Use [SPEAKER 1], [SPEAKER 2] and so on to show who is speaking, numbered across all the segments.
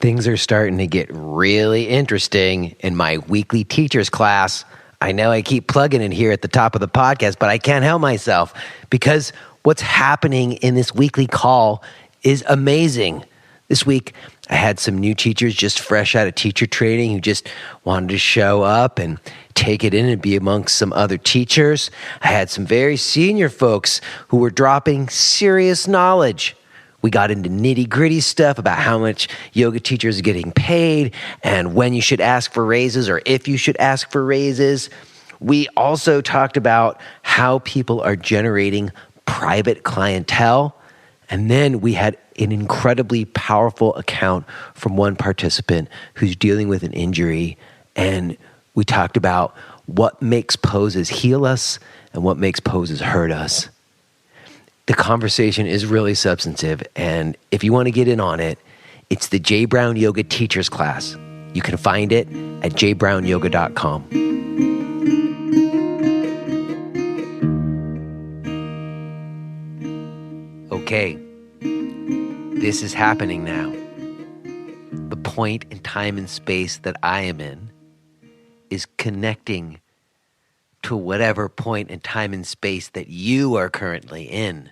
[SPEAKER 1] Things are starting to get really interesting in my weekly teacher's class. I know I keep plugging in here at the top of the podcast, but I can't help myself because what's happening in this weekly call is amazing. This week, I had some new teachers just fresh out of teacher training who just wanted to show up and take it in and be amongst some other teachers. I had some very senior folks who were dropping serious knowledge. We got into nitty-gritty stuff about how much yoga teachers are getting paid and when you should ask for raises or if you should ask for raises. We also talked about how people are generating private clientele. And then we had an incredibly powerful account from one participant who's dealing with an injury. And we talked about what makes poses heal us and what makes poses hurt us. The conversation is really substantive, and if you want to get in on it, it's the J Brown Yoga Teachers Class. You can find it at jbrownyoga.com. Okay, this is happening now. The point in time and space that I am in is connecting to whatever point in time and space that you are currently in.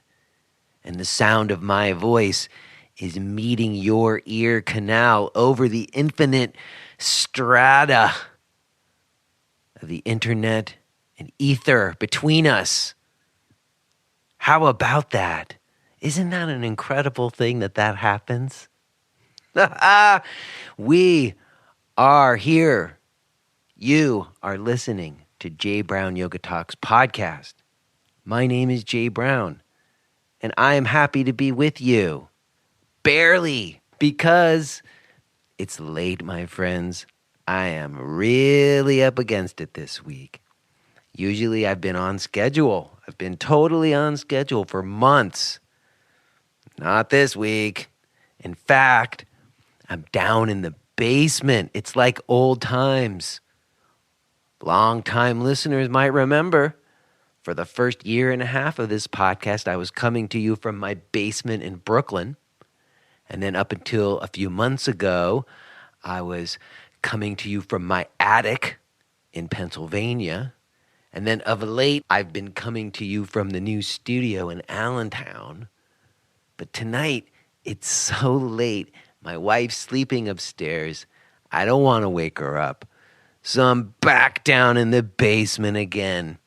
[SPEAKER 1] And the sound of my voice is meeting your ear canal over the infinite strata of the internet and ether between us. How about that? Isn't that an incredible thing that happens? We are here. You are listening to J Brown Yoga Talks podcast. My name is J Brown, and I am happy to be with you. Barely, because it's late, my friends. I am really up against it this week. Usually I've been on schedule. I've been totally on schedule for months. Not this week. In fact, I'm down in the basement. It's like old times. Long-time listeners might remember, for the first year and a half of this podcast, I was coming to you from my basement in Brooklyn. And then up until a few months ago, I was coming to you from my attic in Pennsylvania. And then of late, I've been coming to you from the new studio in Allentown. But tonight, it's so late. My wife's sleeping upstairs. I don't want to wake her up. So I'm back down in the basement again.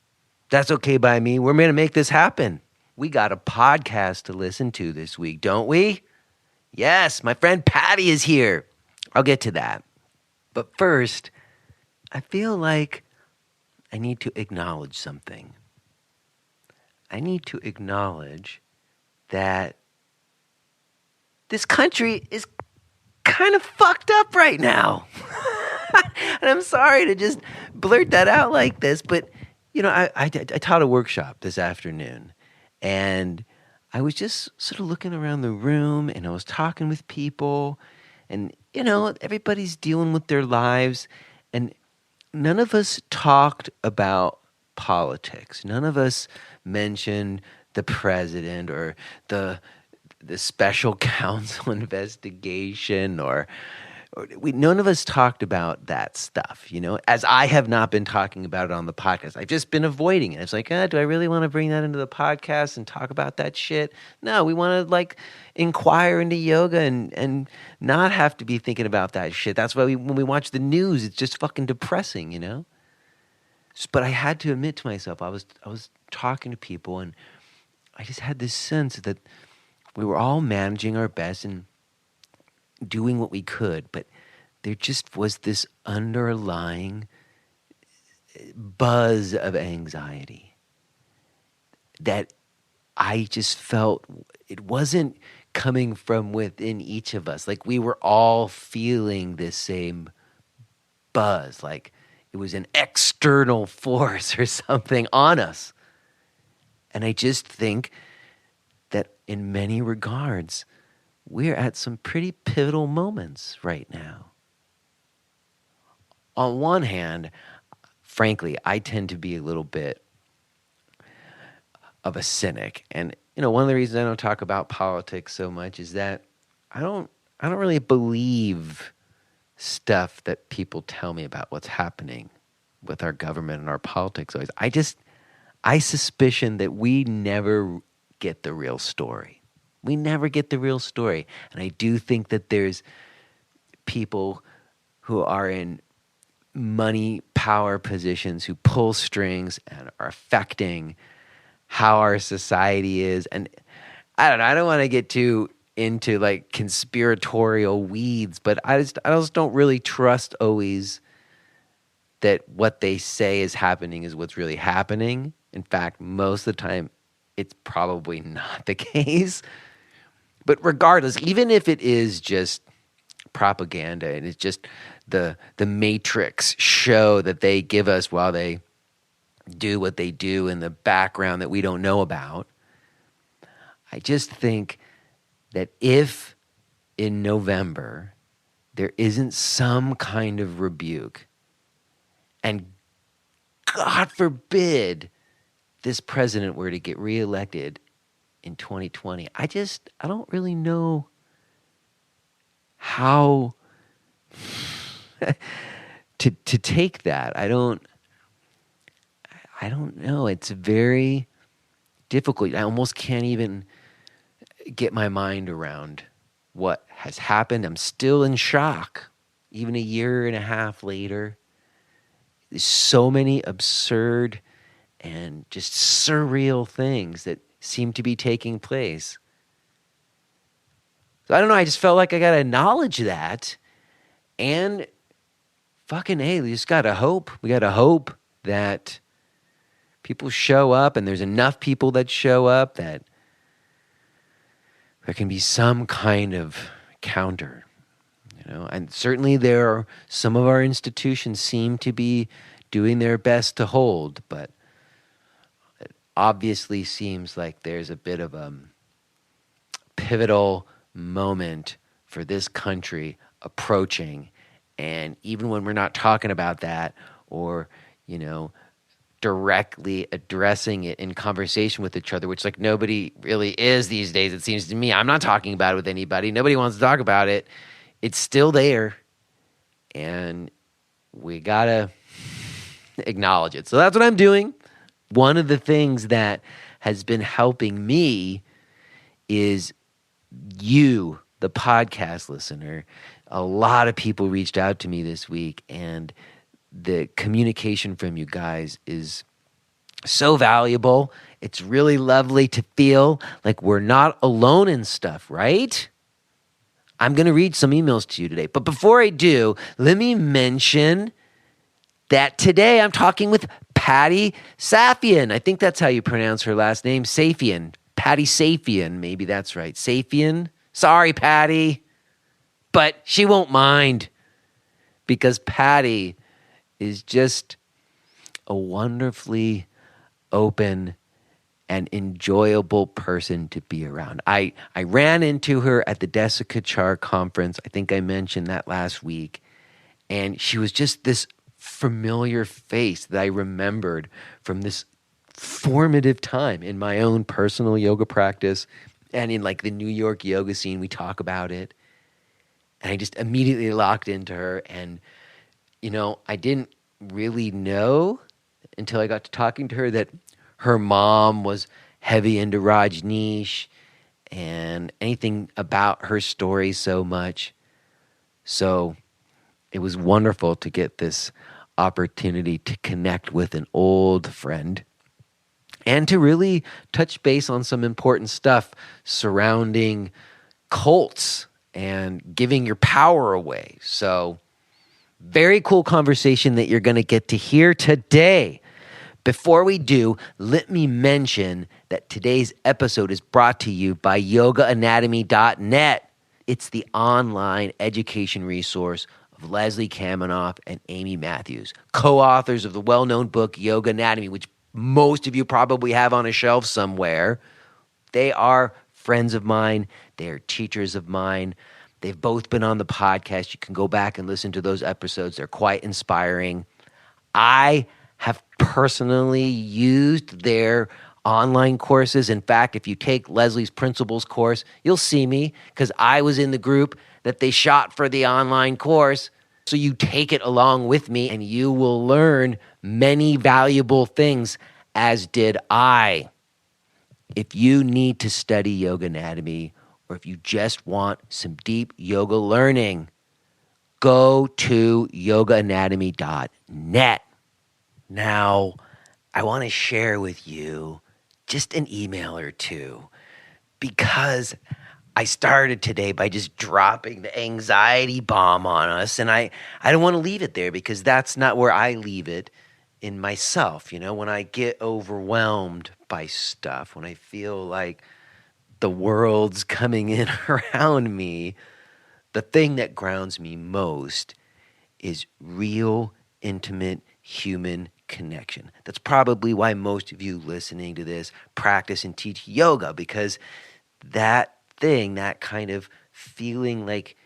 [SPEAKER 1] That's okay by me. We're going to make this happen. We got a podcast to listen to this week, don't we? Yes, my friend Patti is here. I'll get to that. But first, I feel like I need to acknowledge something. I need to acknowledge that this country is kind of fucked up right now. And I'm sorry to just blurt that out like this, but, you know, I taught a workshop this afternoon, and I was just sort of looking around the room, and I was talking with people, and, you know, everybody's dealing with their lives, and none of us talked about politics. None of us mentioned the president or the special counsel investigation none of us talked about that stuff, you know, as I have not been talking about it on the podcast. I've just been avoiding it. It's like, do I really want to bring that into the podcast and talk about that shit? No, we want to like inquire into yoga and not have to be thinking about that shit. That's why when we watch the news, it's just fucking depressing, you know? But I had to admit to myself, I was talking to people, and I just had this sense that we were all managing our best and doing what we could, but there just was this underlying buzz of anxiety that I just felt it wasn't coming from within each of us. Like we were all feeling this same buzz, like it was an external force or something on us. And I just think that in many regards, we're at some pretty pivotal moments right now. On one hand, frankly, I tend to be a little bit of a cynic. And, you know, one of the reasons I don't talk about politics so much is that I don't I don't really believe stuff that people tell me about what's happening with our government and our politics always. I suspicion that we never get the real story. We never get the real story. And I do think that there's people who are in money, power positions who pull strings and are affecting how our society is. And I don't know, I don't want to get too into like conspiratorial weeds, but I just don't really trust always that what they say is happening is what's really happening. In fact, most of the time, it's probably not the case. But regardless, even if it is just propaganda and it's just the Matrix show that they give us while they do what they do in the background that we don't know about, I just think that if in November there isn't some kind of rebuke, and God forbid this president were to get reelected in 2020, I don't really know how to take that. I don't know. It's very difficult. I almost can't even get my mind around what has happened. I'm still in shock, even a year and a half later. There's so many absurd and just surreal things that seem to be taking place. So I don't know, I just felt like I got to acknowledge that. And fucking A, we just got to hope. We got to hope that people show up and there's enough people that show up that there can be some kind of counter. And certainly there are some of our institutions seem to be doing their best to hold, but it obviously seems like there's a bit of a pivotal moment for this country approaching. And even when we're not talking about that or, directly addressing it in conversation with each other, which like nobody really is these days, it seems to me. I'm not talking about it with anybody. Nobody wants to talk about it. It's still there, and we gotta acknowledge it. So that's what I'm doing. One of the things that has been helping me is you, the podcast listener. A lot of people reached out to me this week, and the communication from you guys is so valuable. It's really lovely to feel like we're not alone in stuff, right? I'm going to read some emails to you today. But before I do, let me mention that today I'm talking with Patti Safian. I think that's how you pronounce her last name, Safian. Patti Safian, maybe that's right. Safian? Sorry, Patti. But she won't mind because Patti is just a wonderfully open and enjoyable person to be around. I ran into her at the Desikachar conference. I think I mentioned that last week. And she was just this familiar face that I remembered from this formative time in my own personal yoga practice and in like the New York yoga scene. We talk about it. And I just immediately locked into her. And, I didn't really know until I got to talking to her that her mom was heavy into Rajneesh and anything about her story so much. So it was wonderful to get this opportunity to connect with an old friend and to really touch base on some important stuff surrounding cults and giving your power away. So very cool conversation that you're going to get to hear today. Before we do, let me mention that today's episode is brought to you by yogaanatomy.net. It's the online education resource of Leslie Kaminoff and Amy Matthews, co-authors of the well-known book Yoga Anatomy, which most of you probably have on a shelf somewhere. They are friends of mine. They are teachers of mine. They've both been on the podcast. You can go back and listen to those episodes. They're quite inspiring. I have personally used their online courses. In fact, if you take Leslie's Principles course, you'll see me because I was in the group that they shot for the online course. So you take it along with me and you will learn many valuable things, as did I. If you need to study yoga anatomy, or if you just want some deep yoga learning, go to yogaanatomy.net. Now, I want to share with you just an email or two because I started today by just dropping the anxiety bomb on us, and I don't want to leave it there because that's not where I leave it in myself. You know, when I get overwhelmed by stuff, when I feel like the world's coming in around me, the thing that grounds me most is real, intimate, human connection. That's probably why most of you listening to this practice and teach yoga, because that thing, that kind of feeling like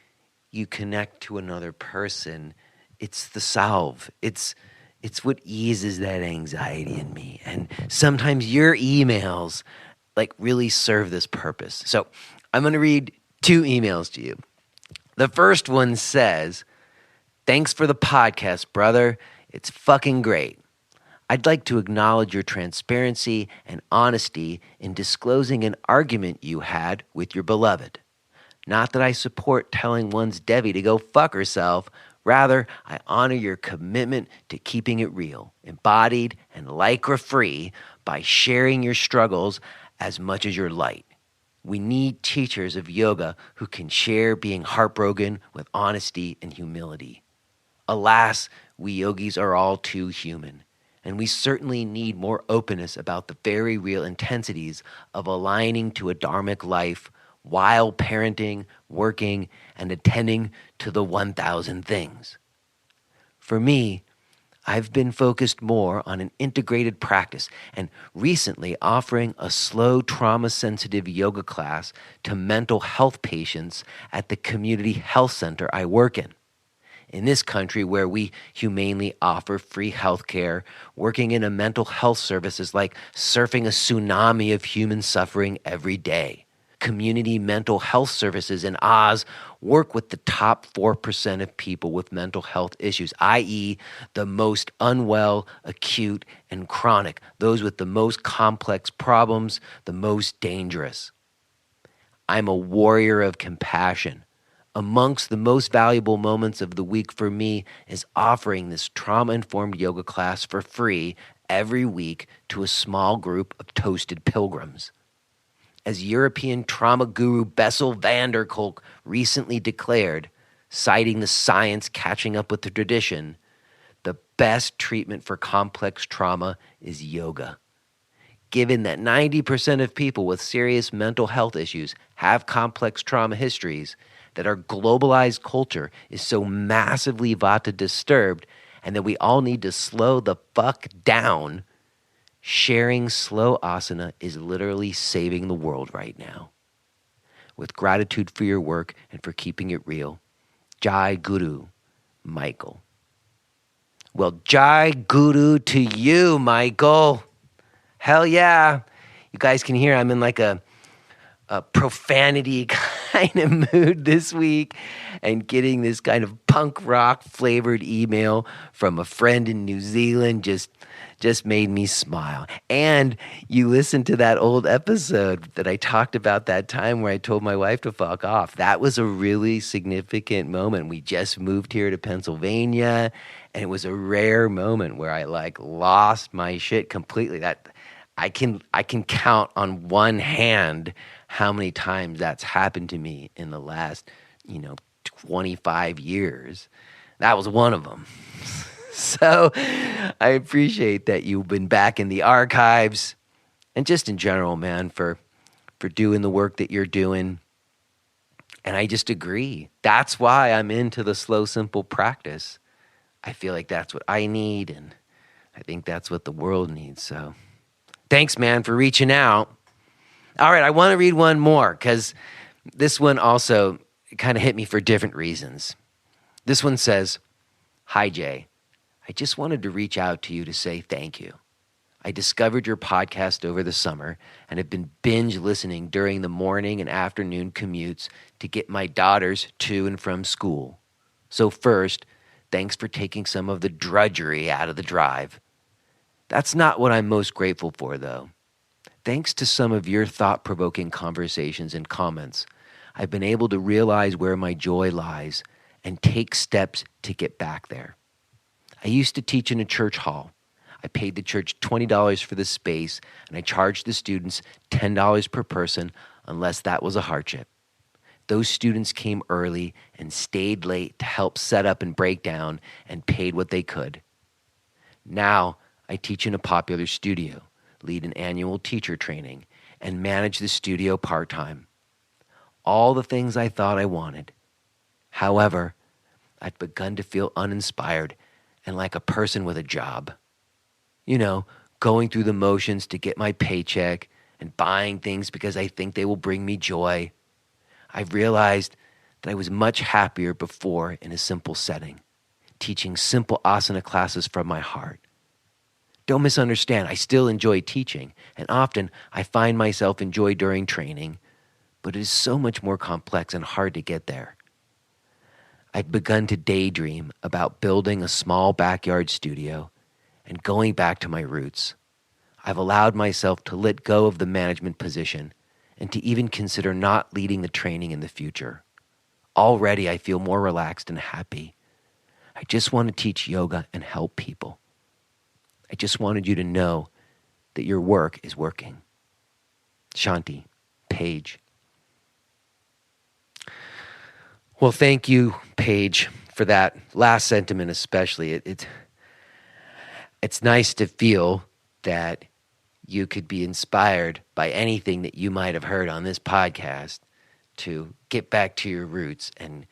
[SPEAKER 1] you connect to another person, it's the salve. It's what eases that anxiety in me. And sometimes your emails like really serve this purpose. So I'm going to read 2 emails to you. The first one says, "Thanks for the podcast, brother. It's fucking great. I'd like to acknowledge your transparency and honesty in disclosing an argument you had with your beloved. Not that I support telling one's Devi to go fuck herself. Rather, I honor your commitment to keeping it real, embodied, and lycra-free by sharing your struggles as much as your light. We need teachers of yoga who can share being heartbroken with honesty and humility. Alas, we yogis are all too human, and we certainly need more openness about the very real intensities of aligning to a dharmic life while parenting, working, and attending to the 1,000 things. For me, I've been focused more on an integrated practice and recently offering a slow trauma-sensitive yoga class to mental health patients at the community health center I work in. In this country where we humanely offer free health care, working in a mental health service is like surfing a tsunami of human suffering every day. Community mental health services in Oz work with the top 4% of people with mental health issues, i.e. the most unwell, acute, and chronic, those with the most complex problems, the most dangerous. I'm a warrior of compassion. Amongst the most valuable moments of the week for me is offering this trauma-informed yoga class for free every week to a small group of toasted pilgrims. As European trauma guru Bessel van der Kolk recently declared, citing the science catching up with the tradition, the best treatment for complex trauma is yoga. Given that 90% of people with serious mental health issues have complex trauma histories, that our globalized culture is so massively vata disturbed, and that we all need to slow the fuck down, sharing slow asana is literally saving the world right now. With gratitude for your work and for keeping it real, Jai Guru, Michael." Well, Jai Guru to you, Michael. Hell yeah. You guys can hear I'm in like a profanity kind of mood this week, and getting this kind of punk rock flavored email from a friend in New Zealand just made me smile. And you listened to that old episode that I talked about that time where I told my wife to fuck off. That was a really significant moment. We just moved here to Pennsylvania, and it was a rare moment where I like lost my shit completely. That I can count on one hand how many times that's happened to me in the last, 25 years. That was one of them. So I appreciate that you've been back in the archives, and just in general, man, for doing the work that you're doing. And I just agree. That's why I'm into the slow, simple practice. I feel like that's what I need, and I think that's what the world needs. So thanks, man, for reaching out. All right, I want to read one more because this one also kind of hit me for different reasons. This one says, "Hi, Jay. I just wanted to reach out to you to say thank you. I discovered your podcast over the summer and have been binge listening during the morning and afternoon commutes to get my daughters to and from school. So first, thanks for taking some of the drudgery out of the drive. That's not what I'm most grateful for, though. Thanks to some of your thought-provoking conversations and comments, I've been able to realize where my joy lies and take steps to get back there. I used to teach in a church hall. I paid the church $20 for the space, and I charged the students $10 per person unless that was a hardship. Those students came early and stayed late to help set up and break down and paid what they could. Now, I teach in a popular studio, lead an annual teacher training, and manage the studio part-time. All the things I thought I wanted. However, I'd begun to feel uninspired and like a person with a job. You know, going through the motions to get my paycheck and buying things because I think they will bring me joy. I've realized that I was much happier before in a simple setting, teaching simple asana classes from my heart. Don't misunderstand, I still enjoy teaching, and often I find myself enjoy during training, but it is so much more complex and hard to get there. I'd begun to daydream about building a small backyard studio and going back to my roots. I've allowed myself to let go of the management position and to even consider not leading the training in the future. Already I feel more relaxed and happy. I just want to teach yoga and help people. I just wanted you to know that your work is working. Shanti, Paige. Well, thank you, Paige, for that last sentiment especially. It's nice to feel that you could be inspired by anything that you might have heard on this podcast to get back to your roots and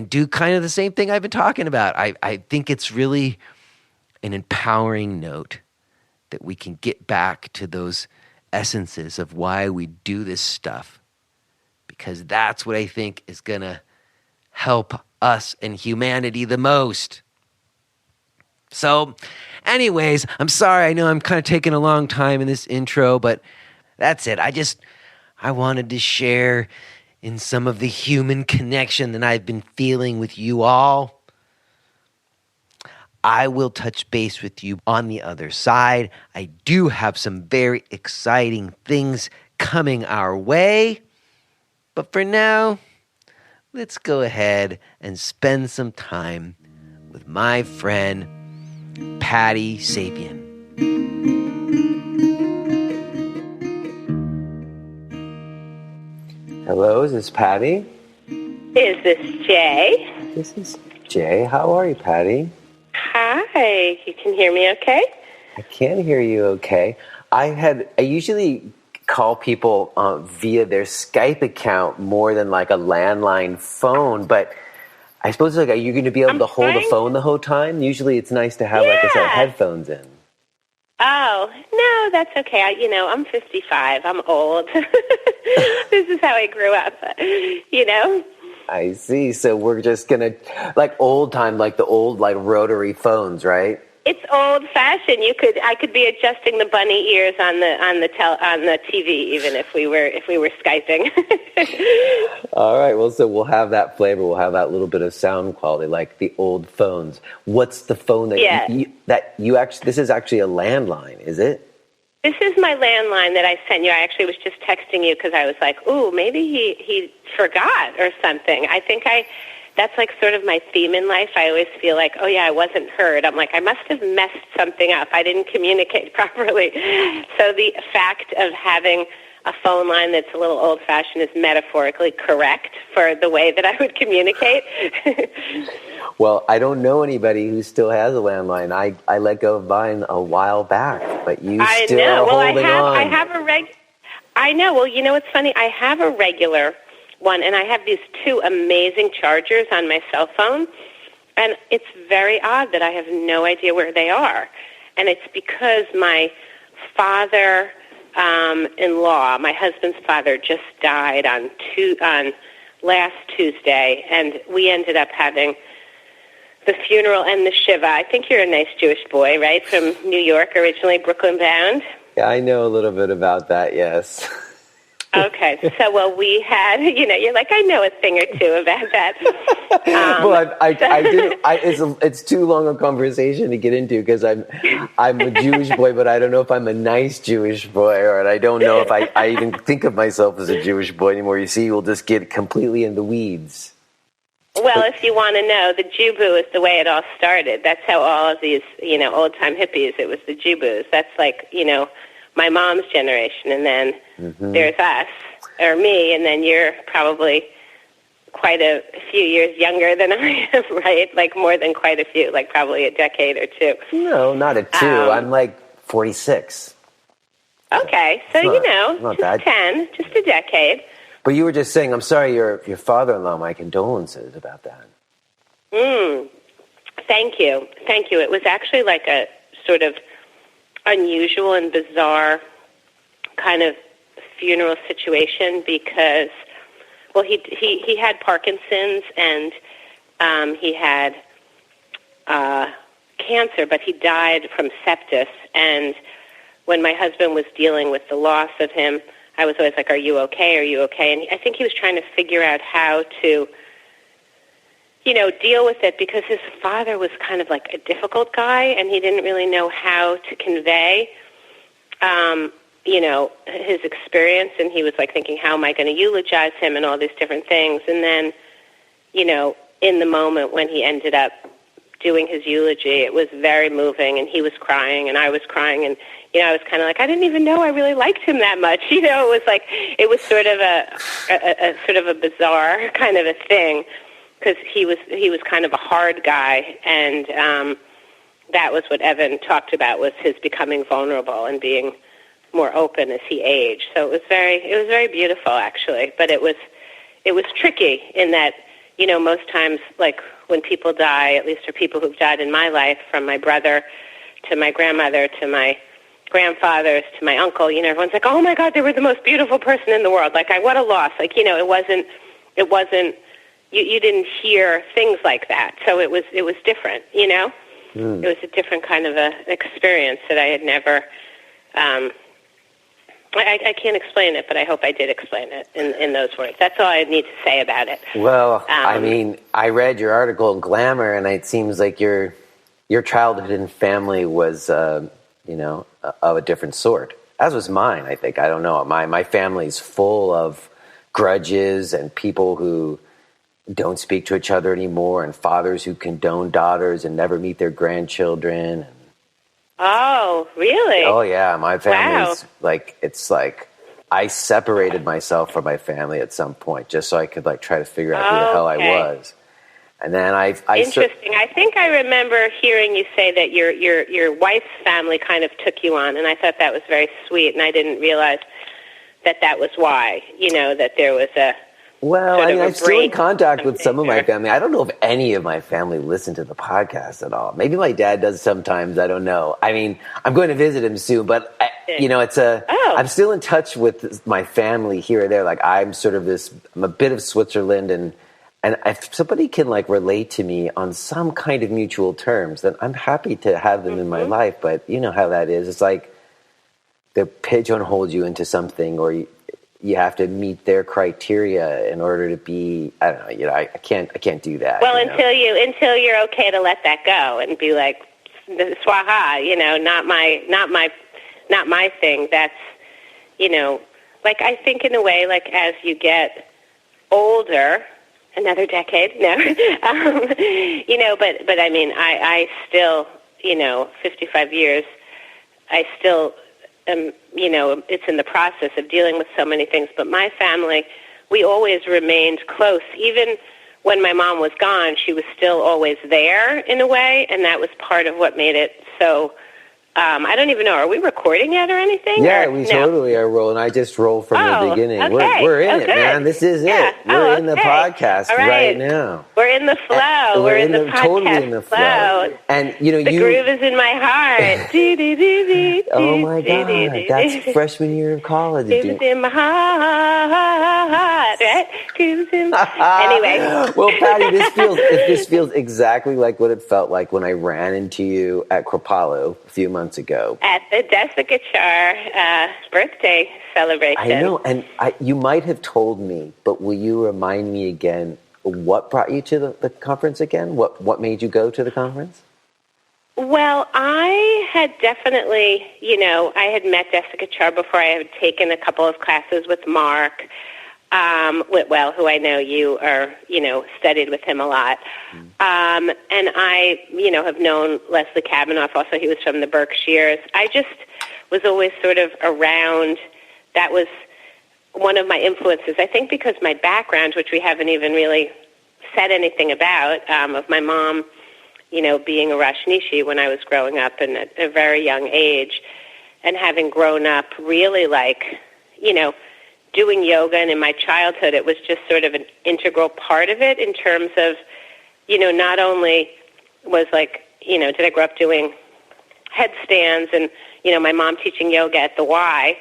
[SPEAKER 1] do kind of the same thing I've been talking about. I think it's really an empowering note that we can get back to those essences of why we do this stuff, because that's what I think is going to help us and humanity the most. So, anyways, I'm sorry. I know I'm kind of taking a long time in this intro, but that's it. I wanted to share in some of the human connection that I've been feeling with you all. I will touch base with you on the other side. I do have some very exciting things coming our way. But for now, let's go ahead and spend some time with my friend, Patti Safian. Hello, is this Patti?
[SPEAKER 2] Is this Jay?
[SPEAKER 1] This is Jay. How are you, Patti?
[SPEAKER 2] Hi. You can hear me okay?
[SPEAKER 1] I can hear you okay. I usually call people via their Skype account more than like a landline phone, but I suppose are you going to be able to hold the phone the whole time? Usually it's nice to have like a set of headphones in.
[SPEAKER 2] Oh, no, that's okay. I'm 55. I'm old. This is how I grew up,
[SPEAKER 1] I see. So we're just going to, like old time, like the old like rotary phones, right?
[SPEAKER 2] It's old-fashioned. I could be adjusting the bunny ears on the TV even if we were Skyping.
[SPEAKER 1] All right. Well, so we'll have that flavor. We'll have that little bit of sound quality, like the old phones. What's the phone that you actually? This is actually a landline, is it?
[SPEAKER 2] This is my landline that I sent you. I actually was just texting you because I was like, "Ooh, maybe he forgot or something." I think that's like sort of my theme in life. I always feel like, oh yeah, I wasn't heard. I'm like, I must have messed something up. I didn't communicate properly. So the fact of having a phone line that's a little old-fashioned is metaphorically correct for the way that I would communicate.
[SPEAKER 1] Well, I don't know anybody who still has a landline. I let go of mine a while back, but you still are holding on.
[SPEAKER 2] I know. Well, you know what's funny? I have a regular one, and I have these two amazing chargers on my cell phone, and it's very odd that I have no idea where they are. And it's because my father-in-law, my husband's father, just died on last Tuesday, and we ended up having the funeral and the Shiva. I think you're a nice Jewish boy, right? From New York, originally Brooklyn bound.
[SPEAKER 1] Yeah, I know a little bit about that, yes.
[SPEAKER 2] Okay, so, well, we had, you're like, I know a thing or two about that.
[SPEAKER 1] Well, it's too long a conversation to get into because I'm a Jewish boy, but I don't know if I'm a nice Jewish boy, or I don't know if I even think of myself as a Jewish boy anymore. You see, we'll just get completely in the weeds.
[SPEAKER 2] Well, if you want to know, the Jew-boo is the way it all started. That's how all of these, old-time hippies, it was the Jew-boos. That's like, my mom's generation, and then there's us, or me, and then you're probably quite a few years younger than I am, right? Like more than quite a few, like probably a decade or two.
[SPEAKER 1] No, not a two. I'm like 46.
[SPEAKER 2] Okay, so
[SPEAKER 1] just
[SPEAKER 2] 10, just a decade.
[SPEAKER 1] But you were just saying, I'm sorry, your father-in-law, my condolences about that.
[SPEAKER 2] Thank you. It was actually like a sort of unusual and bizarre kind of funeral situation because, well, he had Parkinson's and he had cancer, but he died from sepsis. And when my husband was dealing with the loss of him, I was always like, are you okay? Are you okay? And I think he was trying to figure out how to, deal with it because his father was kind of like a difficult guy and he didn't really know how to convey, his experience. And he was like thinking, how am I going to eulogize him and all these different things. And then, in the moment when he ended up doing his eulogy, it was very moving and he was crying and I was crying and, I was kind of like, I didn't even know I really liked him that much. It was like, it was sort of a sort of a bizarre kind of a thing because he was kind of a hard guy. And that was what Evan talked about was his becoming vulnerable and being more open as he aged. So it was very beautiful actually, but it was tricky in that, most times like when people die, at least for people who've died in my life, from my brother to my grandmother to my grandfathers to my uncle, everyone's like, oh my God, they were the most beautiful person in the world. Like, what a loss. Like, it wasn't, you didn't hear things like that. So it was different, It was a different kind of a experience that I had never, I can't explain it, but I hope I did explain it in those words. That's all I need to say about it.
[SPEAKER 1] Well, I read your article in Glamour, and it seems like your childhood and family was, of a different sort, as was mine, I think. I don't know. My family's full of grudges and people who don't speak to each other anymore and fathers who condone daughters and never meet their grandchildren.
[SPEAKER 2] Oh, really?
[SPEAKER 1] Oh, yeah. My family's it's like I separated myself from my family at some point just so I could try to figure out who the hell I was. And then
[SPEAKER 2] Interesting. I think I remember hearing you say that your wife's family kind of took you on, and I thought that was very sweet, and I didn't realize that was why, that there was a...
[SPEAKER 1] Well, I'm still in contact with some of my family. I don't know if any of my family listen to the podcast at all. Maybe my dad does sometimes. I don't know. I'm going to visit him soon, but I'm still in touch with my family here or there. Like I'm a bit of Switzerland, and if somebody can relate to me on some kind of mutual terms, then I'm happy to have them in my life. But you know how that is. It's like they pigeonhole you into something, or you have to meet their criteria in order to be. I don't know. I can't do that.
[SPEAKER 2] Well, until you're okay to let that go and be like, swaha. Not my thing. That's I think in a way, as you get older. Another decade, no. But I still, 55 years, I still am, it's in the process of dealing with so many things. But my family, we always remained close. Even when my mom was gone, she was still always there in a way, and that was part of what made it so I don't even know. Are we recording yet or anything?
[SPEAKER 1] Yeah,
[SPEAKER 2] or,
[SPEAKER 1] we
[SPEAKER 2] no?
[SPEAKER 1] totally are rolling. I just rolled from the beginning.
[SPEAKER 2] Okay.
[SPEAKER 1] We're in it,
[SPEAKER 2] Good.
[SPEAKER 1] man. This is it. We're in the podcast right now.
[SPEAKER 2] We're in the flow. We're in the podcast
[SPEAKER 1] totally in the flow. And
[SPEAKER 2] the groove is in my heart.
[SPEAKER 1] Oh my God, that's freshman year of college.
[SPEAKER 2] Grooves in my heart, right? Grooves in. Anyway.
[SPEAKER 1] Well, Patti, this feels exactly like what it felt like when I ran into you at Kripalu a few months ago
[SPEAKER 2] at the Desikachar birthday celebration.
[SPEAKER 1] I know, and you might have told me, but will you remind me again what brought you to the conference again? What made you go to the conference?
[SPEAKER 2] Well, I had definitely, I had met Desikachar before. I had taken a couple of classes with Mark Whitwell, who I know you are, studied with him a lot. And I, have known Leslie Kavanaugh. Also, he was from the Berkshires. I just was always sort of around. That was one of my influences. I think because my background, which we haven't even really said anything about, of my mom, being a Rajneesh when I was growing up and at a very young age, and having grown up really doing yoga, and in my childhood it was just sort of an integral part of it in terms of, not only was did I grow up doing headstands and, my mom teaching yoga at the Y,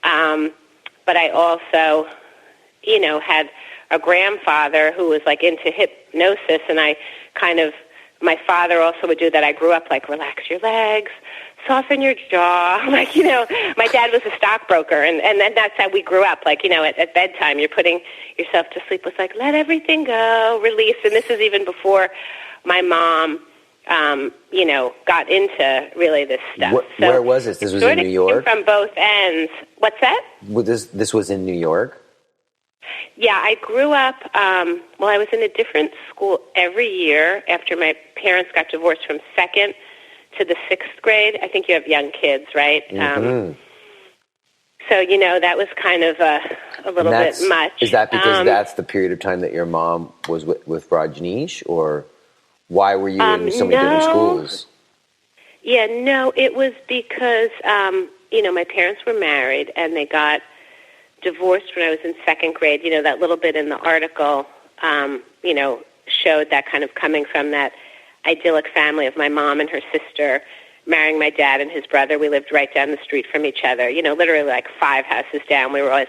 [SPEAKER 2] but I also, had a grandfather who was into hypnosis, and my father also would do that. I grew up relax your legs, soften your jaw. My dad was a stockbroker, and then that's how we grew up. At bedtime, you're putting yourself to sleep with let everything go, release. And this is even before my mom, got into really this stuff.
[SPEAKER 1] Where was this? This was in New York?
[SPEAKER 2] From both ends. What's that?
[SPEAKER 1] This was in New York?
[SPEAKER 2] Yeah, I grew up, I was in a different school every year after my parents got divorced from 2nd to the 6th grade. I think you have young kids, right?
[SPEAKER 1] Mm-hmm.
[SPEAKER 2] So, that was kind of a little bit much.
[SPEAKER 1] Is that because that's the period of time that your mom was with Rajneesh, or why were you in so many different schools?
[SPEAKER 2] Yeah, no, it was because, my parents were married and they got divorced when I was in 2nd grade. That little bit in the article, showed that kind of coming from that idyllic family of my mom and her sister marrying my dad and his brother. We lived right down the street from each other, literally 5 houses down. We were always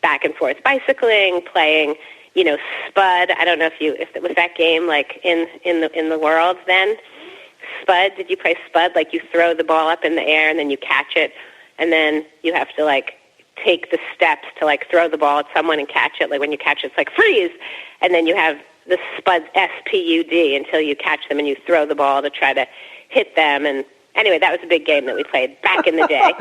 [SPEAKER 2] back and forth bicycling, playing, Spud. I don't know if it was that game in the world then. Spud, did you play Spud? You throw the ball up in the air and then you catch it, and then you have to take the steps to throw the ball at someone and catch it. When you catch it, it's freeze, and then you have the Spud, S-P-U-D, until you catch them and you throw the ball to try to hit them. And anyway, that was a big game that we played back in the day.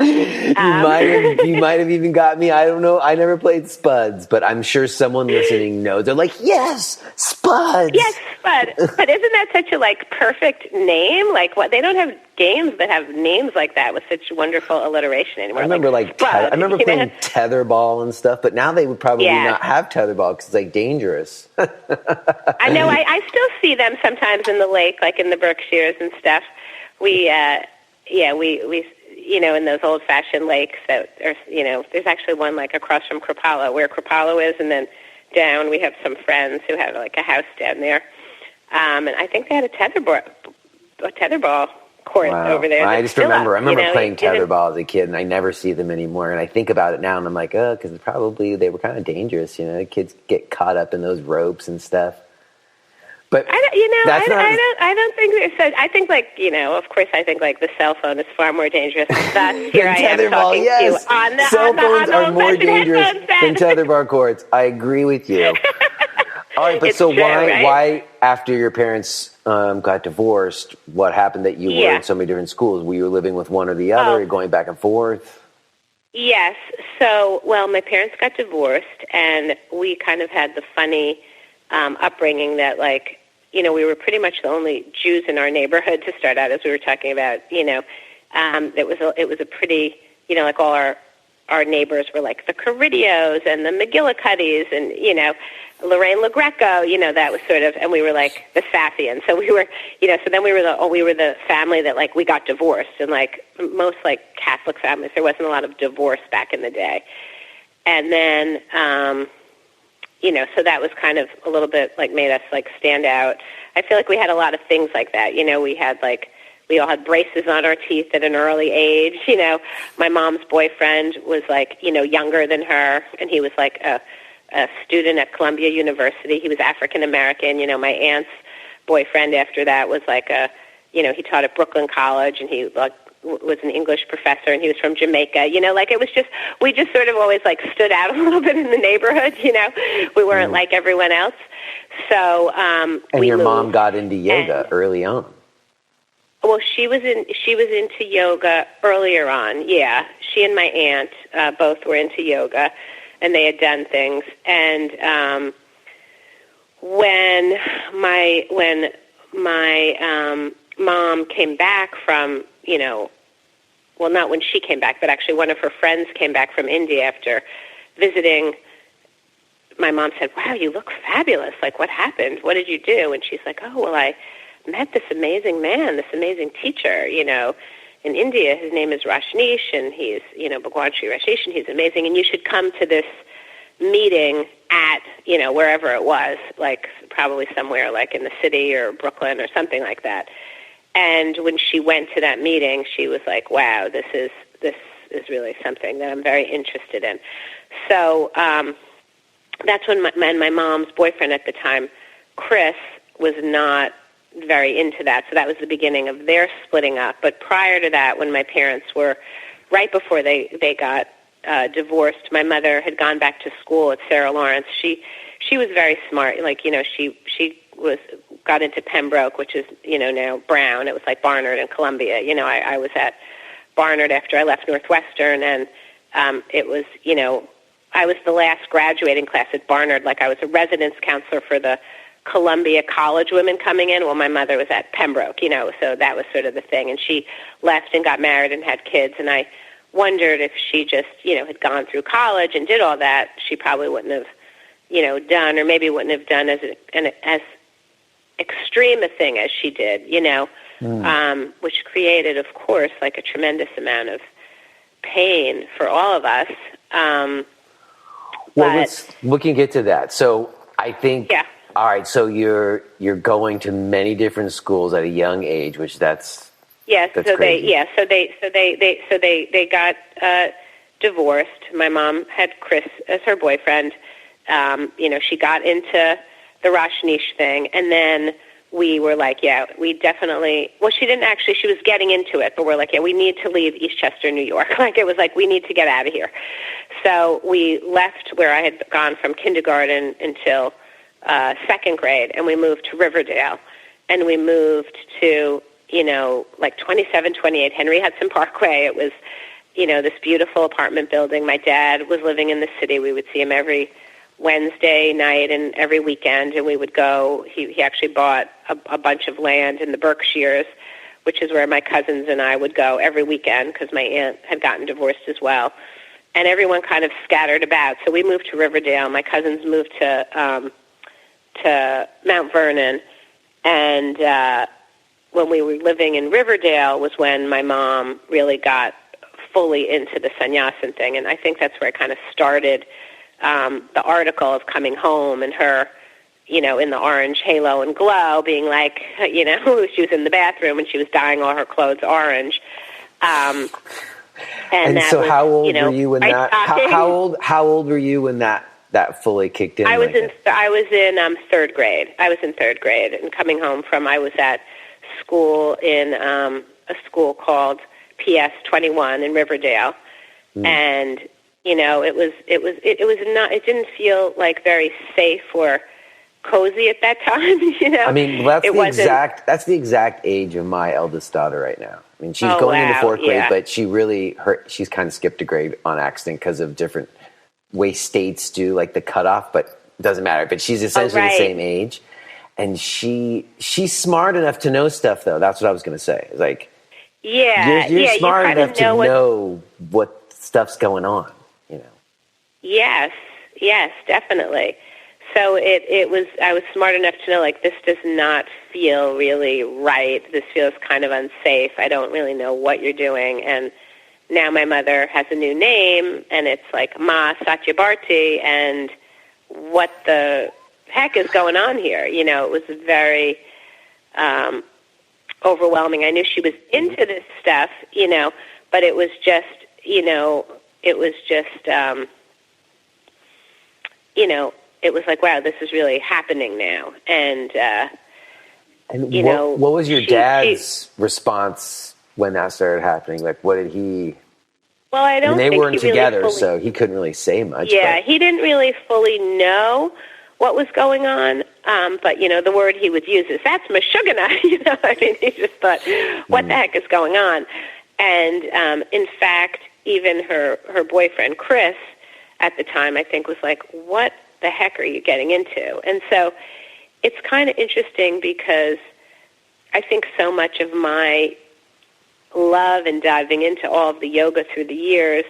[SPEAKER 1] You might have even got me. I don't know. I never played Spuds, but I'm sure someone listening knows. They're yes, Spuds.
[SPEAKER 2] Yes, Spud. But isn't that such a perfect name? They don't have games that have names like that with such wonderful alliteration anymore.
[SPEAKER 1] I remember I remember playing tetherball and stuff, but now they would probably not have tetherball because it's dangerous.
[SPEAKER 2] I know. I still see them sometimes in the lake, in the Berkshires and stuff. We in those old-fashioned lakes that are, there's actually one across from Kripalu, where Kripalu is, and then down we have some friends who have a house down there, and I think they had a tetherball court over there.
[SPEAKER 1] I just remember playing tetherball as a kid, and I never see them anymore. And I think about it now, and I'm because probably they were kind of dangerous. Kids get caught up in those ropes and stuff. But
[SPEAKER 2] I don't think so. I think of course, I think the cell phone is far more dangerous. Thus, here I am talking to you on the
[SPEAKER 1] cell phones are more dangerous than tetherball courts. I agree with you. All right, but why after your parents got divorced, what happened that you were in so many different schools? Were you living with one or the other, or going back and forth?
[SPEAKER 2] Yes. So, my parents got divorced, and we kind of had the funny upbringing that we were pretty much the only Jews in our neighborhood to start out, as we were talking about. It was a pretty, all our our neighbors were like the Caridios and the McGillicuddies and, you know, Lorraine LaGreco, you know, that was sort of, and we were like the Safians. So we were, you know, so then we were the family that like we got divorced, and like most like Catholic families, there wasn't a lot of divorce back in the day. And then, you know, so that was kind of a little bit like made us like stand out. I feel like we had a lot of things like that. You know, we all had braces on our teeth at an early age. You know, my mom's boyfriend was like, you know, younger than her, and he was like a student at Columbia University. He was African American. You know, my aunt's boyfriend after that was like you know, he taught at Brooklyn College, and he like was an English professor, and he was from Jamaica. You know, like it was just, we just sort of always like stood out a little bit in the neighborhood. You know, we weren't like everyone else. So
[SPEAKER 1] and your mom got into yoga early on.
[SPEAKER 2] Well, she was into yoga earlier on. Yeah, she and my aunt both were into yoga, and they had done things. And when my mom came back from, you know, well, not when she came back, but actually one of her friends came back from India after visiting. My mom said, "Wow, you look fabulous. Like, what happened? What did you do?" And she's like, "Oh, well, I met this amazing man, this amazing teacher, you know, in India. His name is Rajneesh, and he's, you know, Bhagwan Sri Rajneesh, and he's amazing, and you should come to this meeting at, you know, wherever it was, like probably somewhere like in the city or Brooklyn or something like that." And when she went to that meeting, she was like, "Wow, this is really something that I'm very interested in." So that's when my mom's boyfriend at the time, Chris, was not very into that. So that was the beginning of their splitting up. But prior to that, when my parents were, right before they got divorced, my mother had gone back to school at Sarah Lawrence. She was very smart. Like, you know, she got into Pembroke, which is, you know, now Brown. It was like Barnard and Columbia. You know, I was at Barnard after I left Northwestern, and it was, you know, I was the last graduating class at Barnard. Like, I was a residence counselor for the Columbia College women coming in. Well, my mother was at Pembroke, you know, so that was sort of the thing. And she left and got married and had kids, and I wondered if she just, you know, had gone through college and did all that, she probably wouldn't have, you know, done, or maybe wouldn't have done as extreme a thing as she did, you know, which created, of course, like a tremendous amount of pain for all of us.
[SPEAKER 1] Well, we can get to that. So I think,
[SPEAKER 2] yeah.
[SPEAKER 1] All right, so you're going to many different schools at a young age, which that's crazy. They got divorced. My mom had Chris as her boyfriend. You know, she got into the Rajneesh thing, and then we were like, yeah, we definitely, well, she didn't actually, she was getting into it, but we're like, yeah, we need to leave Eastchester, New York. Like, it was like, we need to get out of here. So we left where I had gone from kindergarten until second grade, and we moved to Riverdale, and we moved to, you know, like 2728 Henry Hudson Parkway. It was, you know, this beautiful apartment building. My dad was living in the city. We would see him every Wednesday night and every weekend, and we would go. He actually bought a bunch of land in the Berkshires, which is where my cousins and I would go every weekend because my aunt had gotten divorced as well. And everyone kind of scattered about. So we moved to Riverdale. My cousins moved to Mount Vernon, and when we were living in Riverdale was when my mom really got fully into the sannyasin thing, and I think that's where I kind of started the article of coming home and her, you know, in the orange halo and glow, being like, you know, she was in the bathroom and she was dyeing all her clothes orange. And so
[SPEAKER 2] was,
[SPEAKER 1] how old
[SPEAKER 2] you know,
[SPEAKER 1] were you when that? How old were you when that fully kicked in?
[SPEAKER 2] I was in third grade. I was in third grade, and coming home from, I was at school in a school called PS 21 in Riverdale, and you know, it didn't feel like very safe or cozy at that time. You know,
[SPEAKER 1] I mean, that's the exact age of my eldest daughter right now. I mean, she's going into fourth grade, but she's kind of skipped a grade on accident because of different way states do, like the cutoff, but it doesn't matter. But she's essentially the same age, and she's smart enough to know stuff, though. That's what I was going to say. It's like, you're smart enough to know what stuff's going on.
[SPEAKER 2] Yes, yes, definitely. So I was smart enough to know, like, this does not feel really right. This feels kind of unsafe. I don't really know what you're doing. And now my mother has a new name, and it's like Ma Satyabarti, and what the heck is going on here? You know, it was very overwhelming. I knew she was into this stuff, you know, but it was just, you know, it was like, wow, this is really happening now. And you know,
[SPEAKER 1] what was your dad's response when that started happening? Like, what did he?
[SPEAKER 2] Well, I don't
[SPEAKER 1] they
[SPEAKER 2] think
[SPEAKER 1] weren't
[SPEAKER 2] he
[SPEAKER 1] together,
[SPEAKER 2] really
[SPEAKER 1] so he couldn't really say much.
[SPEAKER 2] Yeah,
[SPEAKER 1] but.
[SPEAKER 2] he didn't really fully know what was going on. But, you know, the word he would use is, that's Meshuggah. You know, I mean, he just thought, what the heck is going on? And in fact, even her boyfriend, Chris, at the time, I think was like, what the heck are you getting into? And so it's kind of interesting because I think so much of my love and diving into all of the yoga through the years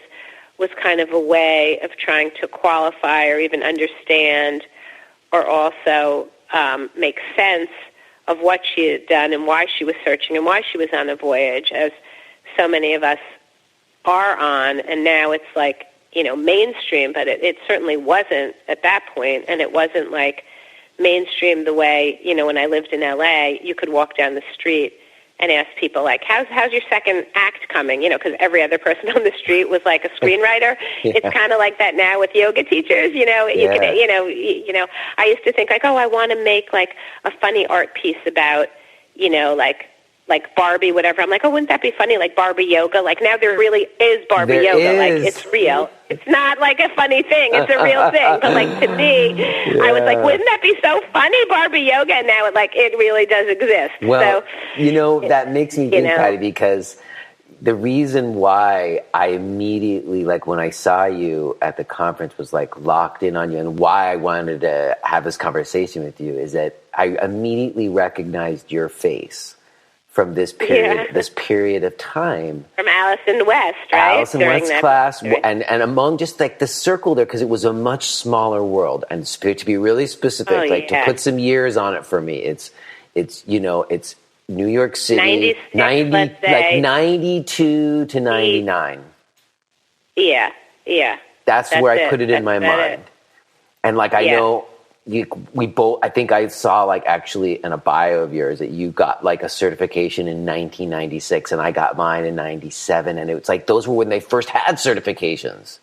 [SPEAKER 2] was kind of a way of trying to qualify or even understand or also make sense of what she had done and why she was searching and why she was on a voyage, as so many of us are on. And now it's like, you know, mainstream, but it certainly wasn't at that point, and it wasn't like mainstream the way, you know, when I lived in L.A., you could walk down the street and ask people, like, how's your second act coming? You know, because every other person on the street was like a screenwriter.
[SPEAKER 1] Yeah.
[SPEAKER 2] It's kind of like that now with yoga teachers. You know, you can, you know. I used to think like, oh, I want to make like a funny art piece about, you know, like Barbie, whatever. I'm like, oh, wouldn't that be funny? Like Barbie yoga. Like now there really is Barbie yoga. Like it's real. It's not like a funny thing. It's a real thing. But like to me, I was like, wouldn't that be so funny, Barbie yoga? And now it really does exist.
[SPEAKER 1] Well,
[SPEAKER 2] so,
[SPEAKER 1] you know, that makes me think,
[SPEAKER 2] know,
[SPEAKER 1] Patti, because the reason why I immediately, like when I saw you at the conference, was like locked in on you, and why I wanted to have this conversation with you is that I immediately recognized your face from this period of time.
[SPEAKER 2] From Alice in West, right?
[SPEAKER 1] Alice in West class, and among just like the circle there, because it was a much smaller world. And to be really specific, to put some years on it for me, it's you know, it's New York City, 92 to 99.
[SPEAKER 2] Yeah.
[SPEAKER 1] That's where I put it in my mind. And like, I know we both, I think I saw like actually in a bio of yours that you got like a certification in 1996 and I got mine in 97. And it was like, those were when they first had certifications.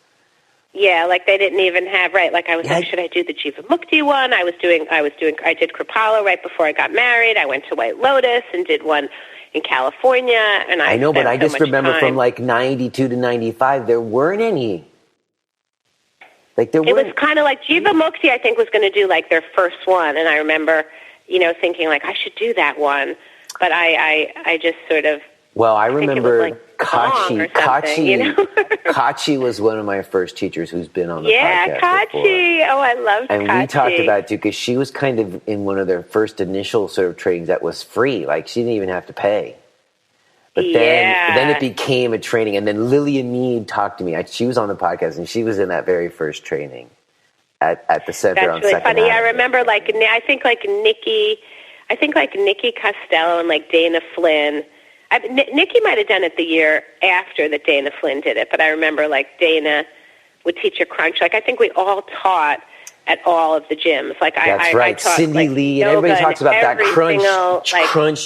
[SPEAKER 2] Yeah, like they didn't even have, right, like I was like, should I do the Jiva Mukti one? I did Kripalu right before I got married. I went to White Lotus and did one in California. And I know,
[SPEAKER 1] but I just remember from like 92 to 95, there weren't any. Like it was
[SPEAKER 2] kind of like Jiva Mukti, I think, was going to do like their first one. And I remember, you know, thinking like, I should do that one. But I just sort of,
[SPEAKER 1] well, I remember
[SPEAKER 2] like
[SPEAKER 1] Kachi,
[SPEAKER 2] you know?
[SPEAKER 1] Kachi was one of my first teachers who's been on the podcast
[SPEAKER 2] Kachi.
[SPEAKER 1] before.
[SPEAKER 2] Oh, I love Kachi.
[SPEAKER 1] And we talked about it too, because she was kind of in one of their first initial sort of trainings that was free. Like she didn't even have to pay. But then it became a training. And then Lillian Mead talked to me. She was on the podcast, and she was in that very first training at the center.
[SPEAKER 2] That's
[SPEAKER 1] on
[SPEAKER 2] really
[SPEAKER 1] Second
[SPEAKER 2] funny.
[SPEAKER 1] Avenue.
[SPEAKER 2] I remember like Nikki Costello and like Dana Flynn. Nikki might have done it the year after that Dana Flynn did it, but I remember like Dana would teach a crunch. Like I think we all taught at all of the gyms. Like
[SPEAKER 1] that's right.
[SPEAKER 2] I taught,
[SPEAKER 1] Cindy
[SPEAKER 2] like,
[SPEAKER 1] Lee, and everybody talks about that crunch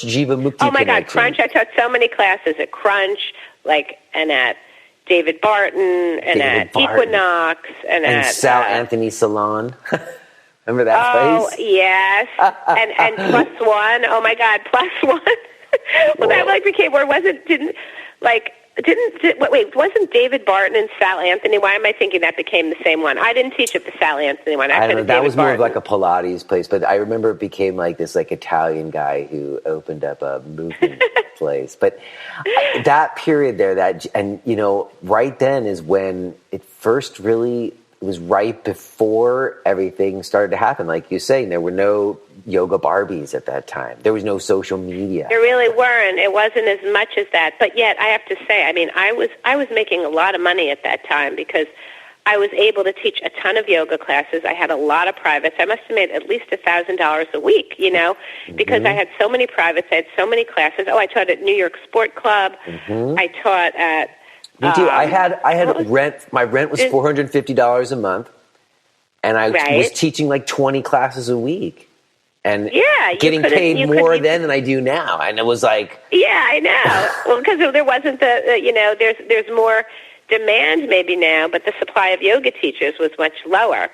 [SPEAKER 1] Jiva Mukti.
[SPEAKER 2] Oh my God, Crunch! I taught so many classes at Crunch, like, and at David Barton, and at Equinox, and at
[SPEAKER 1] Sal Anthony Salon. Remember that place?
[SPEAKER 2] Oh yes, and Plus One. Oh my God, Plus One. Well, that like became where wasn't David Barton and Sal Anthony? Why am I thinking that became the same one? I didn't teach at the Sal Anthony one.
[SPEAKER 1] I don't know. That was more of
[SPEAKER 2] Barton.
[SPEAKER 1] like a Pilates place, but I remember it became like this like Italian guy who opened up a movement place. But that period there, and you know, right then is when it first really. It was right before everything started to happen. Like you're saying, there were no yoga Barbies at that time. There was no social media.
[SPEAKER 2] There really weren't. It wasn't as much as that. But yet, I have to say, I mean, I was making a lot of money at that time because I was able to teach a ton of yoga classes. I had a lot of privates. I must have made at least $1,000 a week, because I had so many privates. I had so many classes. Oh, I taught at New York Sport Club. I taught at...
[SPEAKER 1] Me too. I had rent. My rent was $450 a month, and I was teaching like 20 classes a week, and getting paid more then than I do now. And it was like,
[SPEAKER 2] I know. Well, because there wasn't there's more demand maybe now, but the supply of yoga teachers was much lower.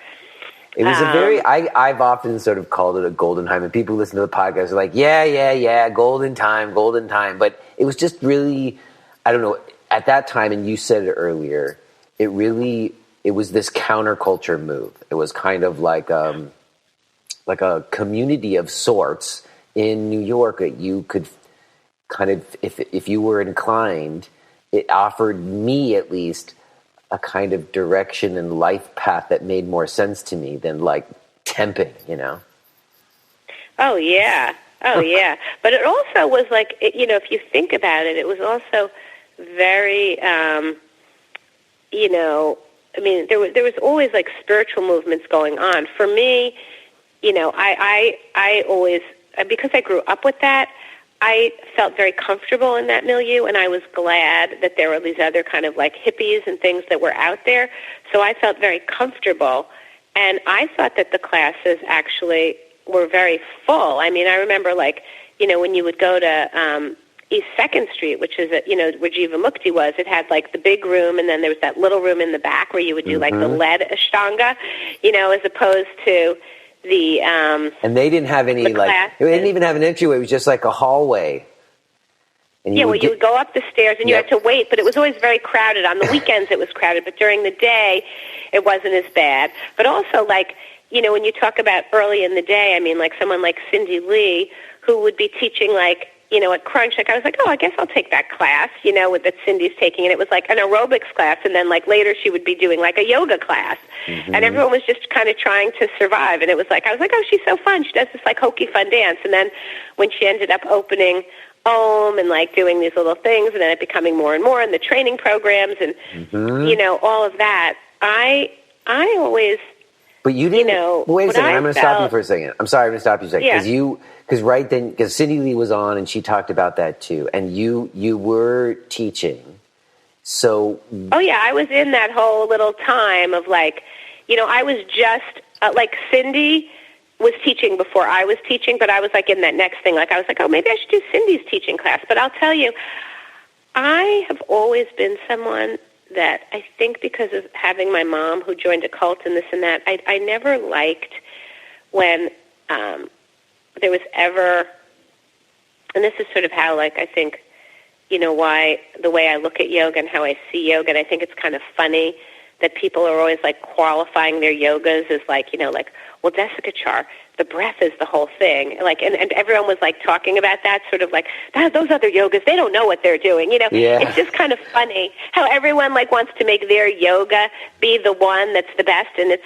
[SPEAKER 1] It was a very, I've often sort of called it a golden time, and people who listen to the podcast are like, yeah, golden time. But it was just really, I don't know, at that time, and you said it earlier, it was this counterculture move. It was kind of like a community of sorts in New York that you could kind of, if you were inclined, it offered me at least a kind of direction and life path that made more sense to me than like temping,
[SPEAKER 2] Oh, yeah. But it also was like, if you think about it, it was also very, there was always like spiritual movements going on. For me, I always, because I grew up with that, I felt very comfortable in that milieu, and I was glad that there were these other kind of like hippies and things that were out there. So I felt very comfortable, and I thought that the classes actually were very full. I mean, I remember when you would go to East 2nd Street, which is where Jiva Mukti was, it had like the big room, and then there was that little room in the back where you would do like the lead Ashtanga, as opposed to the
[SPEAKER 1] and they didn't have any they didn't even have an entryway. It was just like a hallway. And you would go up the stairs, and you had to wait, but it was always very crowded. On the weekends it was crowded, but during the day it wasn't as bad. But also, when you talk about early in the day, I mean, like someone like Cindy Lee, who would be teaching at Crunch, I was like, oh, I guess I'll take that class, that Cindy's taking. And it was like an aerobics class. And then later she would be doing like a yoga class. And everyone was just kind of trying to survive. And it was like, I was like, oh, she's so fun. She does this like hokey fun dance. And then when she ended up opening Om and doing these little things, and then it becoming more and more in the training programs and, all of that, I always... But you didn't, wait a second, I'm going to stop you for a second. I'm sorry, I'm going to stop you a second. Because Cindy Lee was on and she talked about that too. And you were teaching. So. Oh yeah, I was in that whole little time of I was just, Cindy was teaching before I was teaching, but I was in that next thing. I was like, oh, maybe I should do Cindy's teaching class. But I'll tell you, I have always been someone that I think because of having my mom who joined a cult and this and that, I never liked when there was ever, and this is sort of how I think, why the way I look at yoga and how I see yoga, and I think it's kind of funny that people are always qualifying their yogas as well, Desikachar, the breath is the whole thing. And everyone was talking about that, sort of those other yogas, they don't know what they're doing. It's just kind of funny how everyone wants to make their yoga be the one that's the best. And it's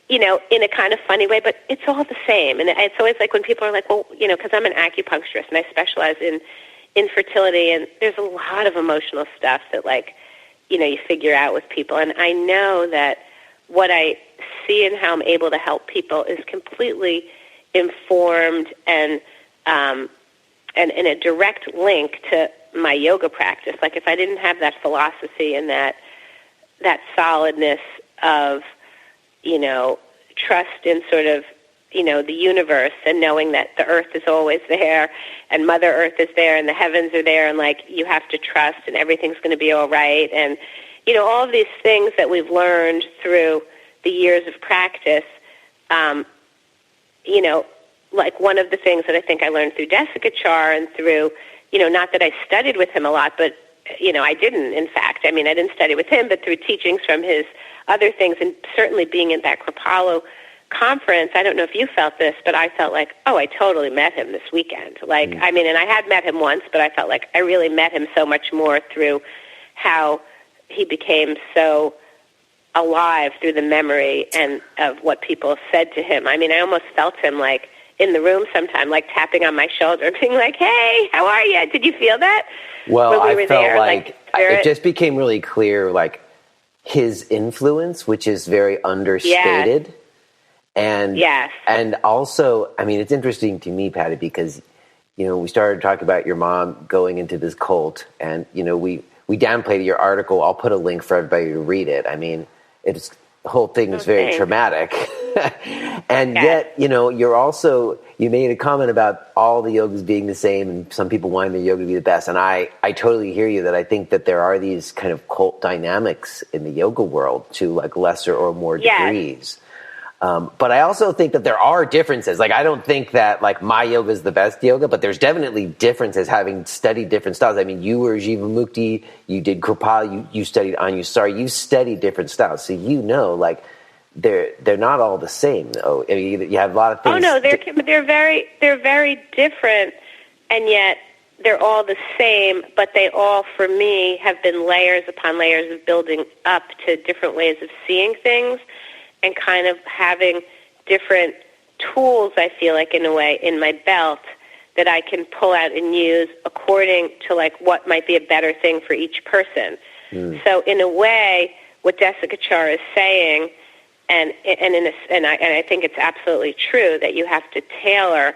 [SPEAKER 1] in a kind of funny way, but it's all the same. And it's always when people are well, because I'm an acupuncturist and I specialize in infertility, and there's a lot of emotional stuff that you figure out with people. And I know that what I see and how I'm able to help people is completely informed and in a direct link to my yoga practice. If I didn't have that philosophy and that solidness of, trust in sort of, the universe and knowing that the earth is always there and Mother Earth is there and the heavens are there and you have to trust and everything's going to be all right. And, all of these things that we've learned through the years of practice, one of the things that I think I learned through Desikachar and through, not that I studied with him a lot, but, I didn't, in fact. I mean, I didn't study with him, but through teachings from his other things, and certainly being in that Kripalu conference, I don't know if you felt this, but I felt I totally met him this weekend. And I had met him once, but I felt I really met him so much more through how he became so alive through the memory and of what people said to him. I mean, I almost felt him in the room sometime, tapping on my shoulder, being hey, how are you? Did you feel that? Well, I felt it just became really clear, his influence, which is very understated. And and also, I mean, it's interesting to me, Patti, because we started talking about your mom going into this cult, and we downplayed your article. I'll put a link for everybody to read it. I mean, the whole thing is very traumatic. And yet, you made a comment about all the yogas being the same and some people wanting their yoga to be the best. And I totally hear you that I think that there are these kind of cult dynamics in the yoga world to like lesser or more degrees. But I also think that there are differences. Like, I don't think that like my yoga is the best yoga, but there's definitely differences having studied different styles. I mean, you were Jivamukti, you did Kripa, you studied Anusari, you studied different styles. So like they're not all the same though. I mean, you have a lot of things.
[SPEAKER 2] Oh no, they're very different, and yet they're all the same, but they all, for me, have been layers upon layers of building up to different ways of seeing things and kind of having different tools, I feel like, in a way, in my belt that I can pull out and use according to like what might be a better thing for each person. So in a way, what Desikachar is saying, and I think it's absolutely true that you have to tailor,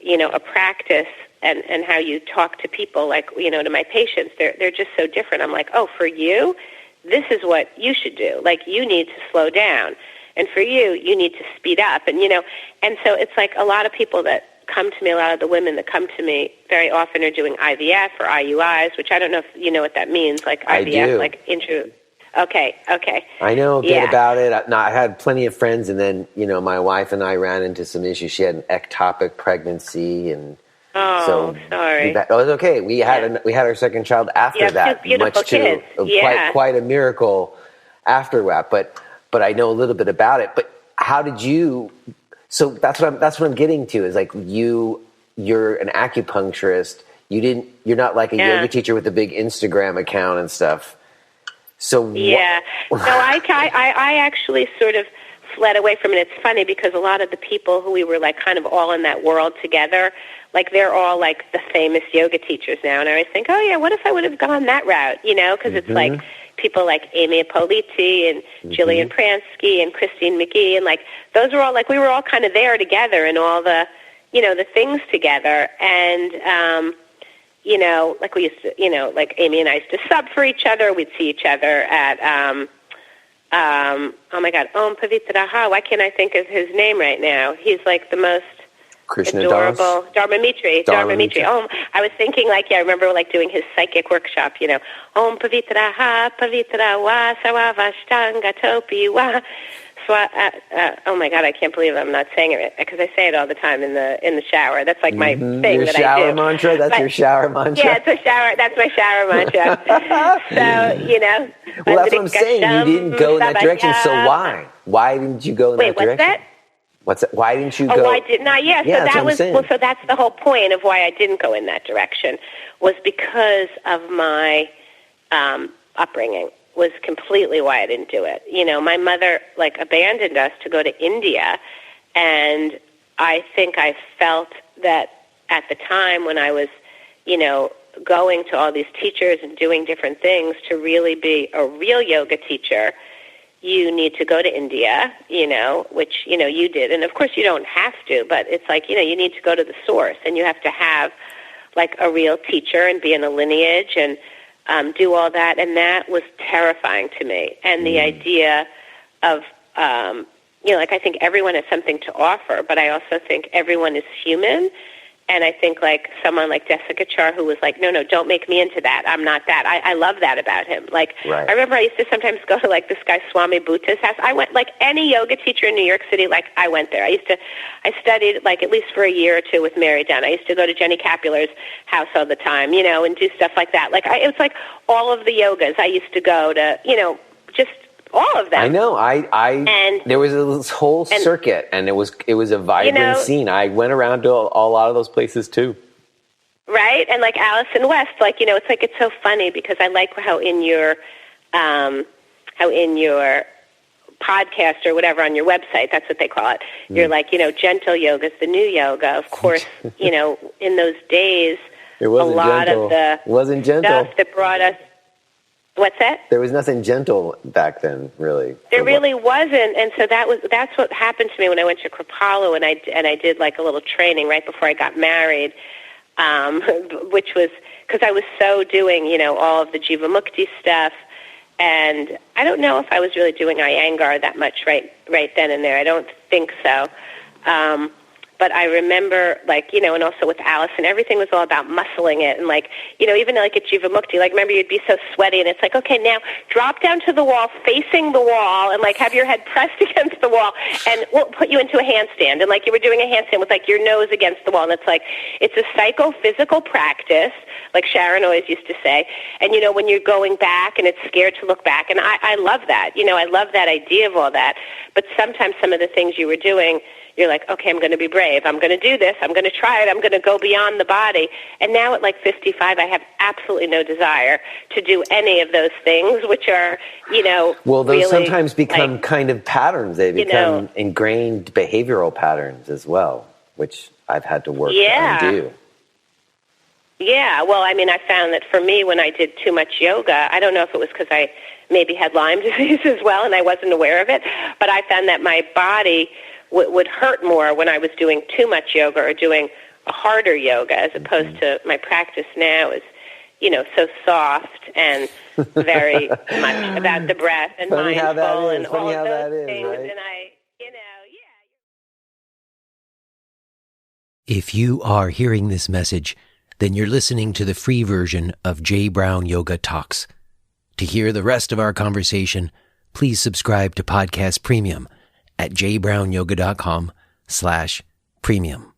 [SPEAKER 2] a practice and how you talk to people, like, to my patients. They're just so different. I'm like, oh, for you, this is what you should do. Like, you need to slow down. And for you, you need to speed up. And, and so it's like a lot of people that come to me, a lot of the women that come to me very often are doing IVF or IUIs, which I don't know if you know what that means, like IVF,
[SPEAKER 1] I do.
[SPEAKER 2] like Okay.
[SPEAKER 1] I know a bit about it. I had plenty of friends, and then, my wife and I ran into some issues. She had an ectopic pregnancy, and
[SPEAKER 2] sorry.
[SPEAKER 1] It was okay. We had our second child after that, much
[SPEAKER 2] kids.
[SPEAKER 1] to quite a miracle after that. But I know a little bit about it. But how did you? So that's what I'm getting to, is like you're an acupuncturist. You're not like a yoga teacher with a big Instagram account and stuff. So no, I actually sort of fled away from it. It's funny because a lot of the people who we were like kind of all in that world together, like they're all like the famous yoga teachers now. And I always think, oh yeah, what if I would have gone that route? Because it's like people like Amy Ippoliti and Jillian Pransky and Christine McGee, and like those were all like, we were all kind of there together and all the the things together. And like we used to, like Amy and I used to sub for each other. We'd see each other at, oh my God, Om Pavitraha. Why can't I think of his name right now? He's like the most adorable. Dharma Mitri. Oh, I was thinking like, I remember like doing his psychic workshop, Om Pavitraha, Pavitra wa Savavashtanga Topi wa. Oh my God, I can't believe I'm not saying it because I say it all the time in the shower. That's like my thing your
[SPEAKER 2] that I do.
[SPEAKER 1] Shower mantra? That's your shower mantra?
[SPEAKER 2] Yeah, it's a shower. That's my shower mantra. So,
[SPEAKER 1] well, that's what I'm saying. You didn't go in that direction. So why? Why didn't you go in that direction?
[SPEAKER 2] What's that?
[SPEAKER 1] Why didn't you go?
[SPEAKER 2] Oh, why didn't I? Yeah, so that was so that's the whole point of why I didn't go in that direction, was because of my upbringing. Was completely why I didn't do it. My mother like abandoned us to go to India, and I think I felt that at the time when I was, going to all these teachers and doing different things to really be a real yoga teacher, you need to go to India, which, you did. And of course you don't have to, but it's like, you need to go to the source, and you have to have like a real teacher and be in a lineage and do all that, and that was terrifying to me. And the idea of, like I think everyone has something to offer, but I also think everyone is human. And I think like someone like Desikachar, who was like, no, don't make me into that. I'm not that. I love that about him. Like, I remember I used to sometimes go to like this guy Swami Bhutta's house. I went, like any yoga teacher in New York City, like I went there. I studied like at least for a year or two with Mary Dunn. I used to go to Jenny Capular's house all the time, and do stuff like that. Like it was like all of the yogas I used to go to, just all of them.
[SPEAKER 1] I know. And there was this whole circuit, and it was a vibrant scene. I went around to a lot of those places too.
[SPEAKER 2] Right, and like Allison West, like it's like it's so funny because I like how in your podcast or whatever on your website, that's what they call it. You're like, gentle yoga is the new yoga. Of course, in those days,
[SPEAKER 1] it wasn't
[SPEAKER 2] a lot
[SPEAKER 1] gentle.
[SPEAKER 2] of the
[SPEAKER 1] it wasn't gentle.
[SPEAKER 2] stuff that brought us. What's that?
[SPEAKER 1] There was nothing gentle back then, really.
[SPEAKER 2] There really wasn't, and so that's what happened to me when I went to Kripalu, and I did like a little training right before I got married, which was because I was so doing, you know, all of the Jivamukti stuff, and I don't know if I was really doing Iyengar that much right then and there. I don't think so. But I remember, like, you know, and also with Alice, and everything was all about muscling it. And, like, you know, even like at Jivamukti, like, remember you'd be so sweaty, and it's like, okay, now drop down to the wall, facing the wall, and, like, have your head pressed against the wall, and we'll put you into a handstand. And, like, you were doing a handstand with, like, your nose against the wall. And it's like, it's a psychophysical practice, like Sharon always used to say. And, you know, when you're going back and it's scared to look back. And I love that. You know, I love that idea of all that. But sometimes some of the things you were doing, you're like, okay, I'm going to be brave. I'm going to do this. I'm going to try it. I'm going to go beyond the body. And now at like 55, I have absolutely no desire to do any of those things, which are, you know,
[SPEAKER 1] well, those
[SPEAKER 2] really,
[SPEAKER 1] sometimes become
[SPEAKER 2] like,
[SPEAKER 1] kind of patterns. They become ingrained behavioral patterns as well, which I've had to work to undo.
[SPEAKER 2] Yeah, well, I mean, I found that for me, when I did too much yoga, I don't know if it was because I maybe had Lyme disease as well and I wasn't aware of it, but I found that my body would hurt more when I was doing too much yoga or doing a harder yoga, as opposed to my practice now is, you know, so soft and very much about the breath and mindful and all of those things. Right? And I, you know,
[SPEAKER 1] If you are hearing this message, then you're listening to the free version of J. Brown Yoga Talks. To hear the rest of our conversation, please subscribe to Podcast Premium at jbrownyoga.com/premium.